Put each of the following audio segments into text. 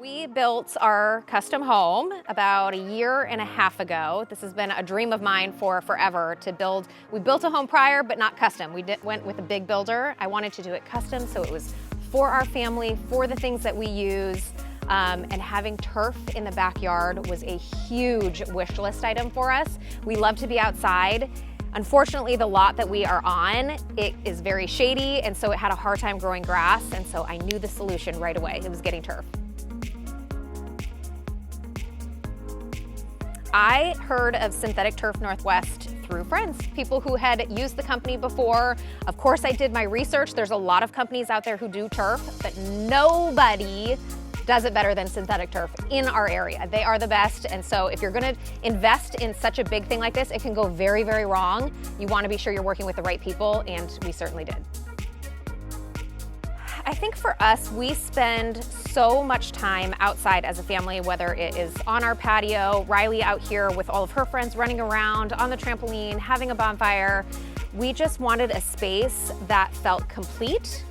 We built our custom home about a year and a half ago. This has been a dream of mine for forever to build. We built a home prior, but not custom. We went with a big builder. I wanted to do it custom, so it was for our family, for the things that we use. And having turf in the backyard was a huge wish list item for us. We love to be outside. Unfortunately, the lot that we are on, it is very shady, and so it had a hard time growing grass, and so I knew the solution right away. It was getting turf. I heard of Synthetic Turf Northwest through friends, people who had used the company before. Of course, I did my research. There's a lot of companies out there who do turf, but nobody does it better than Synthetic Turf in our area. They are the best, and so if you're gonna invest in such a big thing like this, it can go very, very wrong. You wanna be sure you're working with the right people, and we certainly did. I think for us, we spend so much time outside as a family, whether it is on our patio, Riley out here with all of her friends running around, on the trampoline, having a bonfire. We just wanted a space that felt complete.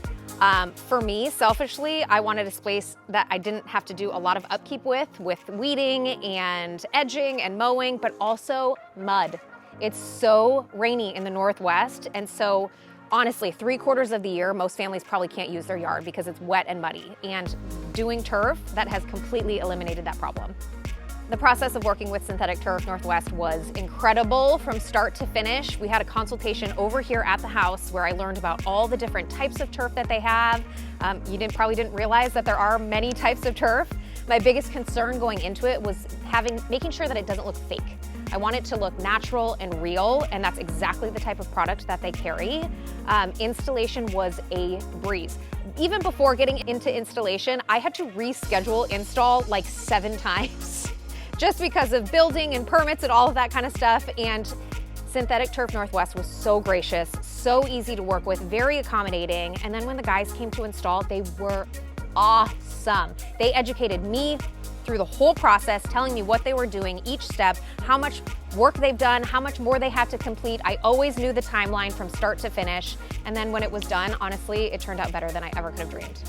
For me, selfishly, I wanted a space that I didn't have to do a lot of upkeep with weeding and edging and mowing, but also mud. It's so rainy in the Northwest, and so honestly, 3/4 of the year, most families probably can't use their yard because it's wet and muddy. And doing turf, that has completely eliminated that problem. The process of working with Synthetic Turf Northwest was incredible from start to finish. We had a consultation over here at the house where I learned about all the different types of turf that they have. You probably didn't realize that there are many types of turf. My biggest concern going into it was making sure that it doesn't look fake. I want it to look natural and real, and that's exactly the type of product that they carry. Installation was a breeze. Even before getting into installation, I had to reschedule install like 7 times just because of building and permits and all of that kind of stuff. And Synthetic Turf Northwest was so gracious, so easy to work with, very accommodating. And then when the guys came to install, they were awesome. They educated me through the whole process, telling me what they were doing, each step, how much work they've done, how much more they had to complete. I always knew the timeline from start to finish. And then when it was done, honestly, it turned out better than I ever could have dreamed.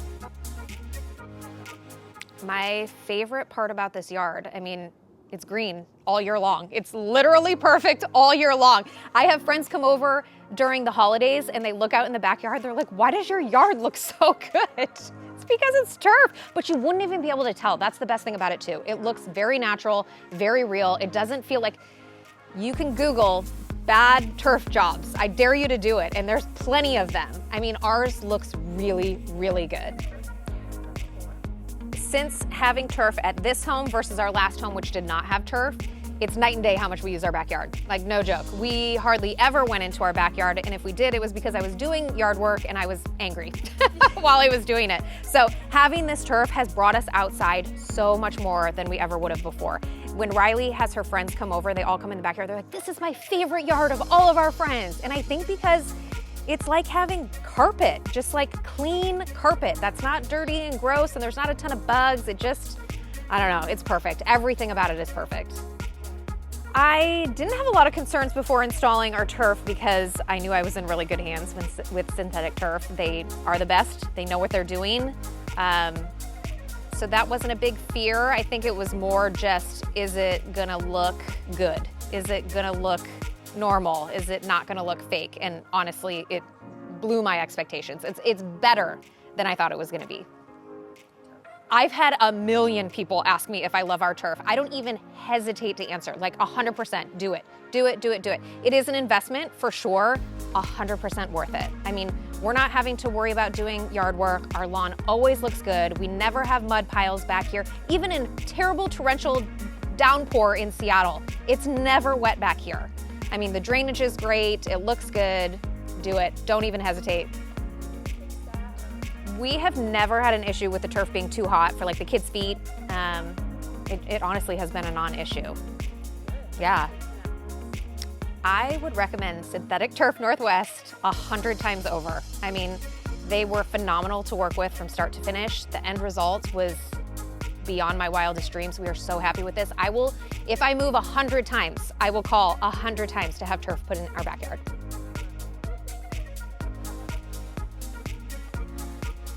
My favorite part about this yard, I mean, it's green all year long. It's literally perfect all year long. I have friends come over during the holidays and they look out in the backyard. They're like, why does your yard look so good? It's because it's turf, but you wouldn't even be able to tell. That's the best thing about it too. It looks very natural, very real. It doesn't feel like, you can Google bad turf jobs. I dare you to do it, and there's plenty of them. I mean, ours looks really, really good. Since having turf at this home versus our last home, which did not have turf, it's night and day how much we use our backyard. Like, no joke. We hardly ever went into our backyard, and if we did, it was because I was doing yard work and I was angry while I was doing it. So having this turf has brought us outside so much more than we ever would have before. When Riley has her friends come over, they all come in the backyard, they're like, this is my favorite yard of all of our friends. And I think because it's like having carpet, just like clean carpet that's not dirty and gross and there's not a ton of bugs. It just, I don't know, it's perfect. Everything about it is perfect. I didn't have a lot of concerns before installing our turf because I knew I was in really good hands with Synthetic Turf. They are the best. They know what they're doing. So that wasn't a big fear. I think it was more just, is it gonna look good? Is it gonna look normal? Is it not gonna look fake? And honestly, it blew my expectations. It's better than I thought it was gonna be. I've had a million people ask me if I love our turf. I don't even hesitate to answer, like 100%, do it, do it, do it, do it. It is an investment for sure, 100% worth it. I mean, we're not having to worry about doing yard work. Our lawn always looks good. We never have mud piles back here. Even in terrible torrential downpour in Seattle, it's never wet back here. I mean, the drainage is great. It looks good. Do it. Don't even hesitate. We have never had an issue with the turf being too hot for like the kids' feet. It honestly has been a non-issue. Yeah. I would recommend Synthetic Turf Northwest 100 times over. I mean, they were phenomenal to work with from start to finish. The end result was beyond my wildest dreams. We are so happy with this. If I move 100 times, I will call 100 times to have turf put in our backyard.